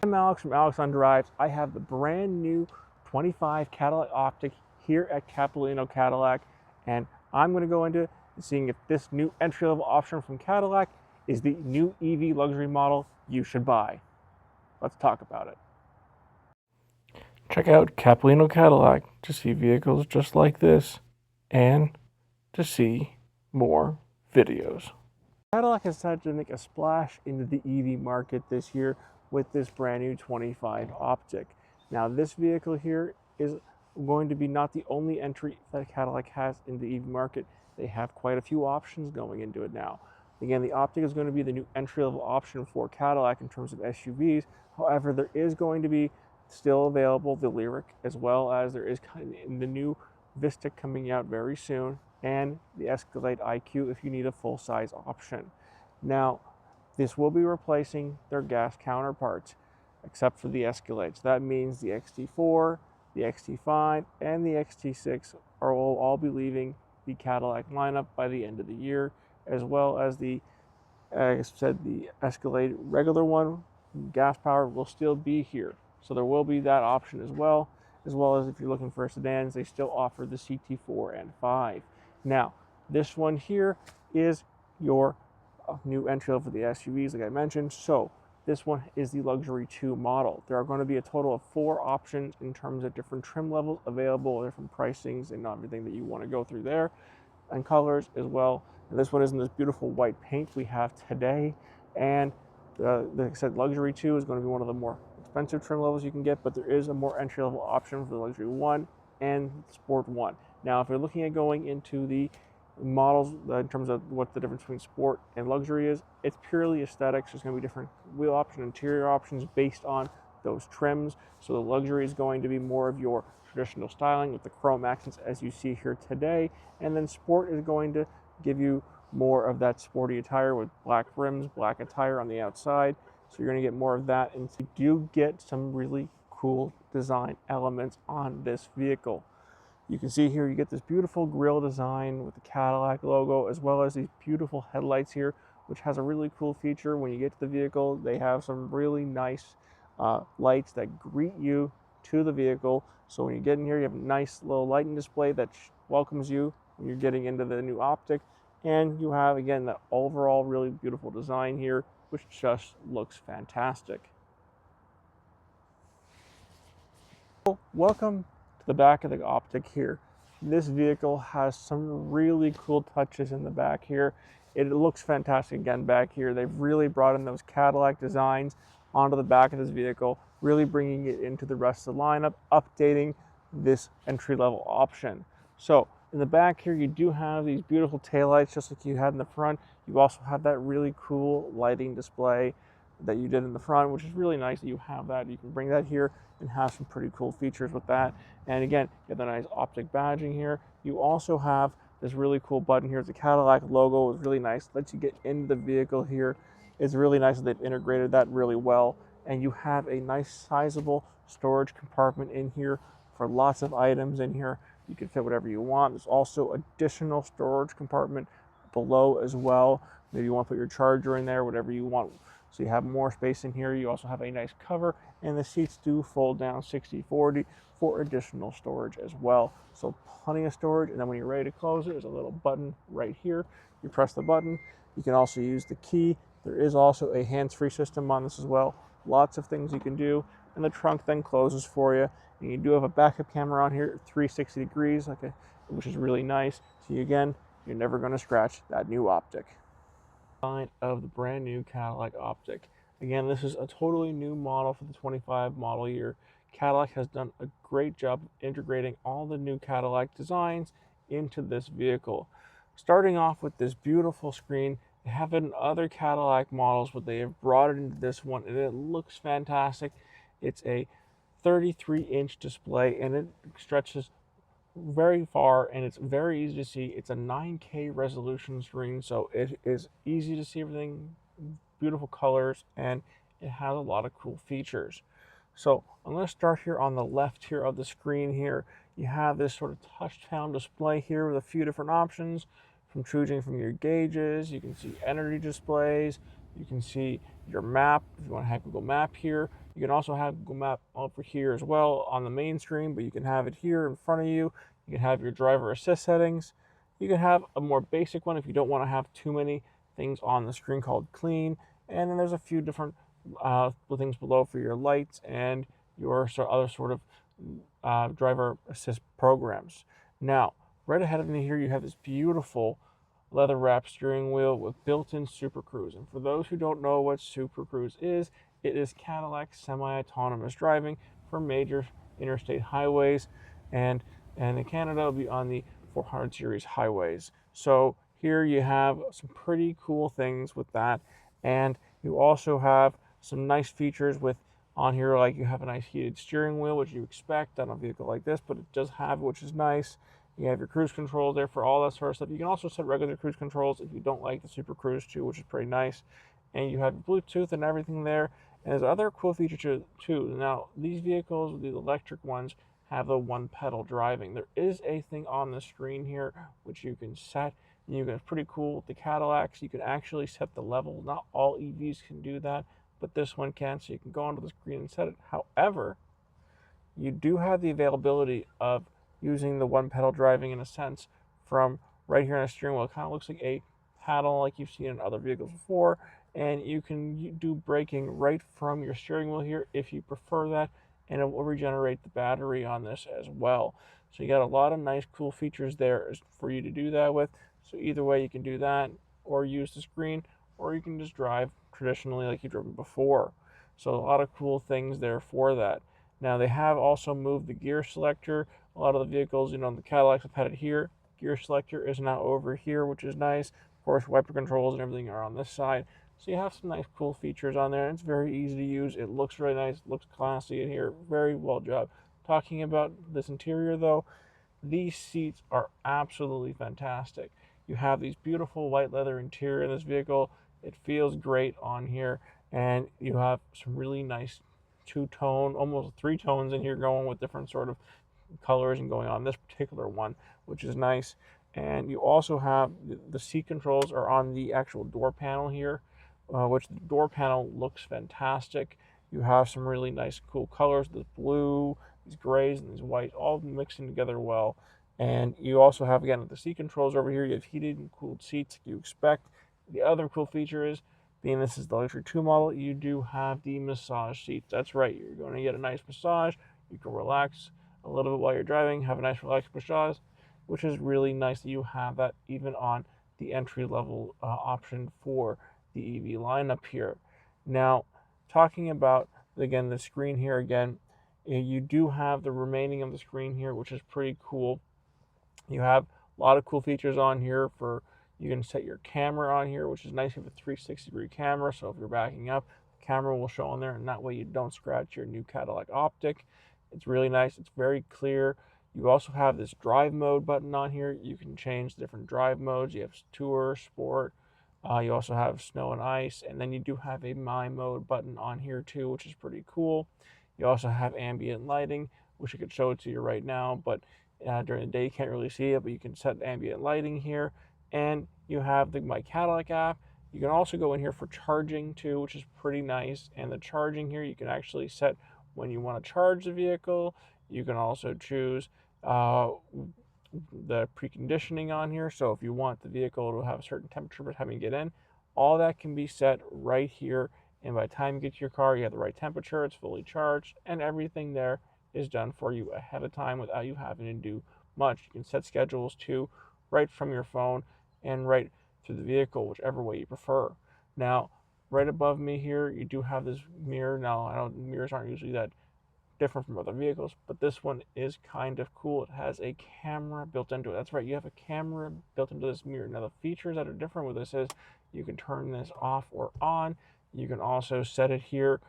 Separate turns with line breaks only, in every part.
I'm Alex from AlexOnDrives. I have the brand new 25 Cadillac Optiq here at Capilino Cadillac, and I'm going to go into seeing if this new entry-level option from Cadillac is the new EV luxury model you should buy. Let's talk about it. Check out Capilino Cadillac to see vehicles just like this and to see more videos. Cadillac has decided to make a splash into the EV market this year with this brand new 25 Optiq. Now this vehicle here is going to be not the only entry that Cadillac has in the EV market. They have quite a few options going into it now. Again, the Optiq is going to be the new entry-level option for Cadillac in terms of SUVs. However, there is going to be still available the Lyriq, as well as there is the new Vista coming out very soon, and the Escalade IQ if you need a full-size option. Now, this will be replacing their gas counterparts, except for the Escalade. So that means the XT4, the XT5, and the XT6 will all be leaving the Cadillac lineup by the end of the year, as well as the, as I said, the Escalade regular one, gas powered, will still be here. So there will be that option as well as if you're looking for sedans, they still offer the CT4 and 5. Now, this one here is your new entry level for the SUVs, like I mentioned. So this one is the Luxury 2 model. There are going to be a total of 4 options in terms of different trim levels available, different pricings, and everything that you want to go through there, and colors as well. And this one is in this beautiful white paint we have today. And like I said, Luxury 2 is going to be one of the more expensive trim levels you can get, but there is a more entry-level option for the Luxury 1 and Sport 1. Now, if you're looking at going into the models in terms of what the difference between Sport and Luxury is, it's purely aesthetics. There's going to be different wheel option, interior options based on those trims. So the Luxury is going to be more of your traditional styling with the chrome accents as you see here today, and then Sport is going to give you more of that sporty attire with black rims, black attire on the outside. So you're going to get more of that, and you do get some really cool design elements on this vehicle. You can see here you get this beautiful grille design with the Cadillac logo, as well as these beautiful headlights here, which has a really cool feature. When you get to the vehicle, they have some really nice lights that greet you to the vehicle. So when you get in here, you have a nice little lighting display that welcomes you when you're getting into the new Optiq. And you have, again, that overall really beautiful design here, which just looks fantastic. Welcome to the back of the Optiq here. This vehicle has some really cool touches in the back here. It looks fantastic again back here. They've really brought in those Cadillac designs onto the back of this vehicle, really bringing it into the rest of the lineup, updating this entry-level option. So in the back here, you do have these beautiful taillights just like you had in the front. You also have that really cool lighting display that you did in the front, which is really nice that you have that. You can bring that here and have some pretty cool features with that. And again, you have the nice Optiq badging here. You also have this really cool button here. It's a Cadillac logo. It's really nice. Lets you get into the vehicle here. It's really nice that they've integrated that really well. And you have a nice sizable storage compartment in here for lots of items in here. You can fit whatever you want. There's also additional storage compartment below as well. Maybe you want to put your charger in there, whatever you want. So you have more space in here. You also have a nice cover, and the seats do fold down 60/40 for additional storage as well. So plenty of storage, and then when you're ready to close it, there's a little button right here. You press the button. You can also use the key. There is also a hands-free system on this as well. Lots of things you can do, and the trunk then closes for you. And you do have a backup camera on here, 360 degrees, which is really nice. So again, you're never going to scratch that new Optiq. Of the brand new Cadillac Optiq. Again, this is a totally new model for the 25 model year. Cadillac has done a great job of integrating all the new Cadillac designs into this vehicle. Starting off with this beautiful screen, they have it in other Cadillac models, but they have brought it into this one, and it looks fantastic. It's a 33-inch display, and it stretches very far, and it's very easy to see. It's a 9K resolution screen, so it is easy to see everything, beautiful colors, and it has a lot of cool features. So I'm going to start here on the left here of the screen here. You have this sort of touch-tone display here with a few different options, from choosing from your gauges. You can see energy displays, You can see your map if you want to have Google Map here. You can also have Google Map over here as well on the main screen, but you can have it here in front of you. You can have your driver assist settings. You can have a more basic one if you don't want to have too many things on the screen called clean. And then there's a few different things below for your lights and your other sort of driver assist programs. Now, right ahead of me here, you have this beautiful leather wrapped steering wheel with built-in Super Cruise. And for those who don't know what Super Cruise is, it is Cadillac semi-autonomous driving for major interstate highways, and in Canada it'll be on the 400 series highways. So here you have some pretty cool things with that, and you also have some nice features with on here, like you have a nice heated steering wheel, which you expect on a vehicle like this, but it does have it, which is nice. You have your cruise controls there for all that sort of stuff. You can also set regular cruise controls if you don't like the Super Cruise too, which is pretty nice. And you have Bluetooth and everything there. And there's other cool features too. Now, these vehicles, the electric ones, have the one pedal driving. There is a thing on the screen here which you can set. It's pretty cool with the Cadillacs. You can actually set the level. Not all EVs can do that, but this one can. So you can go onto the screen and set it. However, you do have the availability of using the one pedal driving in a sense from right here on the steering wheel. It kind of looks like a paddle like you've seen in other vehicles before, and you can do braking right from your steering wheel here if you prefer that, and it will regenerate the battery on this as well. So you got a lot of nice cool features there for you to do that with. So either way you can do that or use the screen, or you can just drive traditionally like you've driven before. So a lot of cool things there for that. Now they have also moved the gear selector. A lot of the vehicles, the Cadillacs have had it here. Gear selector is now over here, which is nice. Of course, wiper controls and everything are on this side. So you have some nice cool features on there. It's very easy to use. It looks really nice, looks classy in here. Very well job. Talking about this interior though, these seats are absolutely fantastic. You have these beautiful white leather interior in this vehicle. It feels great on here, and you have some really nice two-tone, almost three tones in here going with different sort of colors and going on this particular one, which is nice. And you also have the seat controls are on the actual door panel here, which the door panel looks fantastic. You have some really nice cool colors, this blue, these grays, and these whites, all mixing together well. And you also have, again, the seat controls over here. You have heated and cooled seats you expect. The other cool feature is, being this is the Luxury 2 model, you do have the massage seats. That's right, you're going to get a nice massage. You can relax a little bit while you're driving, have a nice relaxed massage, which is really nice that you have that even on the entry-level option for the EV lineup here. Now, talking about, again, the screen here again, you do have the remaining of the screen here, which is pretty cool. You have a lot of cool features on here you can set your camera on here, which is nice. You have a 360-degree camera, so if you're backing up, the camera will show on there, and that way you don't scratch your new Cadillac Optiq. It's really nice. It's very clear. You also have this drive mode button on here. You can change the different drive modes. You have Tour, Sport. You also have Snow and Ice, and then you do have a My Mode button on here too, which is pretty cool. You also have ambient lighting, which I could show it to you right now, but during the day you can't really see it, but you can set ambient lighting here. And you have the My Cadillac app. You can also go in here for charging too, which is pretty nice. And the charging here, you can actually set when you want to charge the vehicle. You can also choose the preconditioning on here. So if you want the vehicle to have a certain temperature by the time you get in, all that can be set right here. And by the time you get to your car, you have the right temperature, it's fully charged, and everything there is done for you ahead of time without you having to do much. You can set schedules too right from your phone and right through the vehicle, whichever way you prefer. Now, right above me here, you do have this mirror. Now, I know mirrors aren't usually that different from other vehicles, but this one is kind of cool. It has a camera built into it. That's right, you have a camera built into this mirror. Now, the features that are different with this is you can turn this off or on. You can also set it here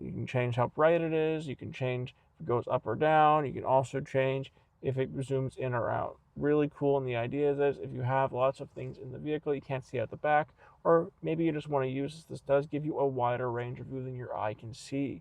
you can change how bright it is. You can change if it goes up or down. You can also change if it zooms in or out. Really cool. And the idea is if you have lots of things in the vehicle you can't see out the back, or maybe you just want to use this does give you a wider range of view than your eye can see.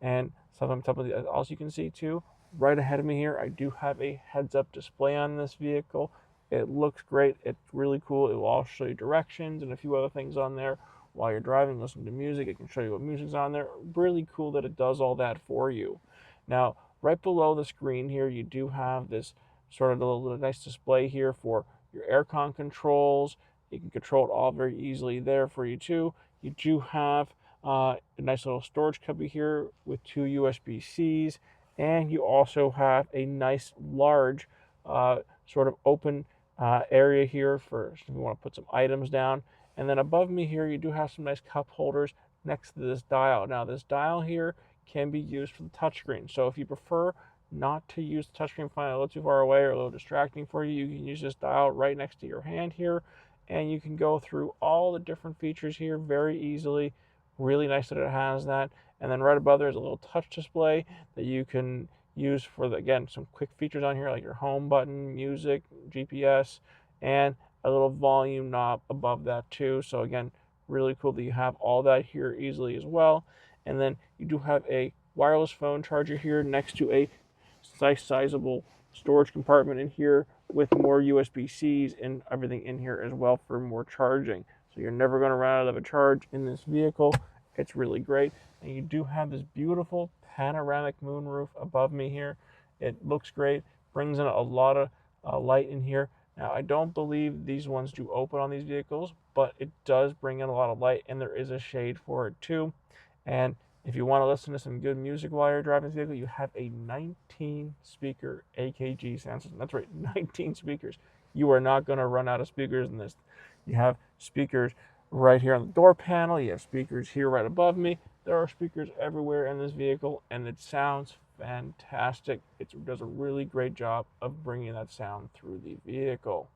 And something else you can see too, right ahead of me here, I do have a heads-up display on this vehicle. It looks great. It's really cool. It will also show you directions and a few other things on there while you're driving, listening to music. It can show you what music's on there. Really cool that it does all that for you. Now, right below the screen here, you do have this sort of a little nice display here for your aircon controls. You can control it all very easily there for you too. You do have a nice little storage cubby here with 2 USB-Cs, and you also have a nice large sort of open area here for if you want to put some items down. And then above me here, you do have some nice cup holders next to this dial. Now, this dial here can be used for the touchscreen. So if you prefer not to use the touchscreen, find it a little too far away or a little distracting for you, you can use this dial right next to your hand here, and you can go through all the different features here very easily. Really nice that it has that. And then right above there is a little touch display that you can use for, again, some quick features on here like your home button, music, GPS, and a little volume knob above that too. So again, really cool that you have all that here easily as well. And then you do have a wireless phone charger here next to a nice sizable storage compartment in here with more USB-Cs and everything in here as well for more charging. So you're never going to run out of a charge in this vehicle. It's really great. And you do have this beautiful panoramic moonroof above me here. It looks great, brings in a lot of light in here. Now, I don't believe these ones do open on these vehicles, but it does bring in a lot of light, and there is a shade for it too. And if you want to listen to some good music while you're driving this vehicle, you have a 19-speaker AKG sound system. That's right, 19 speakers. You are not going to run out of speakers in this. You have speakers right here on the door panel. You have speakers here right above me. There are speakers everywhere in this vehicle, and it sounds fantastic. It does a really great job of bringing that sound through the vehicle.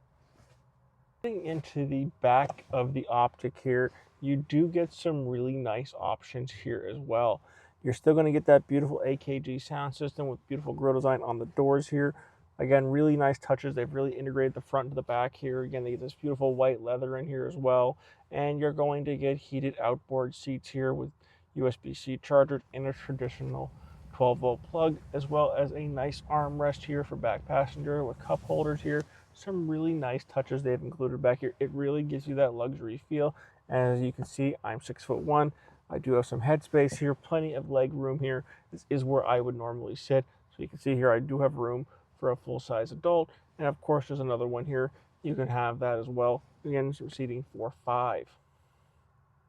Getting into the back of the Optic here, you do get some really nice options here as well. You're still going to get that beautiful AKG sound system with beautiful grille design on the doors here. Again, really nice touches. They've really integrated the front to the back here. Again, they get this beautiful white leather in here as well. And you're going to get heated outboard seats here with USB-C chargers and a traditional 12-volt plug, as well as a nice armrest here for back passenger with cup holders here. Some really nice touches they've included back here. It really gives you that luxury feel. As you can see, I'm 6'1". I do have some headspace here, plenty of leg room here. This is where I would normally sit. So you can see here I do have room for a full-size adult. And of course, there's another one here. You can have that as well. Again, seating for 5.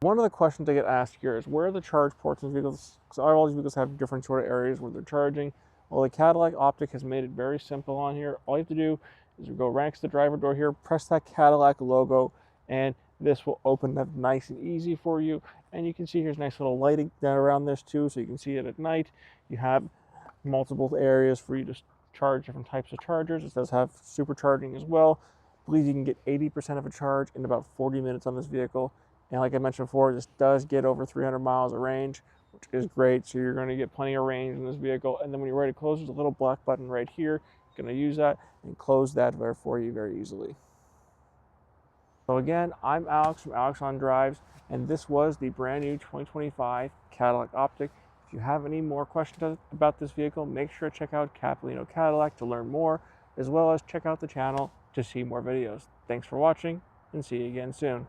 One of the questions I get asked here is where are the charge ports in vehicles? Because all these vehicles have different sort of areas where they're charging. Well, the Cadillac Optiq has made it very simple on here. All you have to do is go right next to the driver door here, press that Cadillac logo, and this will open up nice and easy for you. And you can see here's nice little lighting down around this too, so you can see it at night. You have multiple areas for you to charge different types of chargers. It does have supercharging as well. I believe you can get 80% of a charge in about 40 minutes on this vehicle. And like I mentioned before, this does get over 300 miles of range, which is great. So you're going to get plenty of range in this vehicle. And then when you're ready to close, there's a little black button right here. You're going to use that and close that there for you very easily. So again, I'm Alex from AlexOnDrives, and this was the brand new 2025 Cadillac Optiq. If you have any more questions about this vehicle, make sure to check out Capilino Cadillac to learn more, as well as check out the channel to see more videos. Thanks for watching, and see you again soon.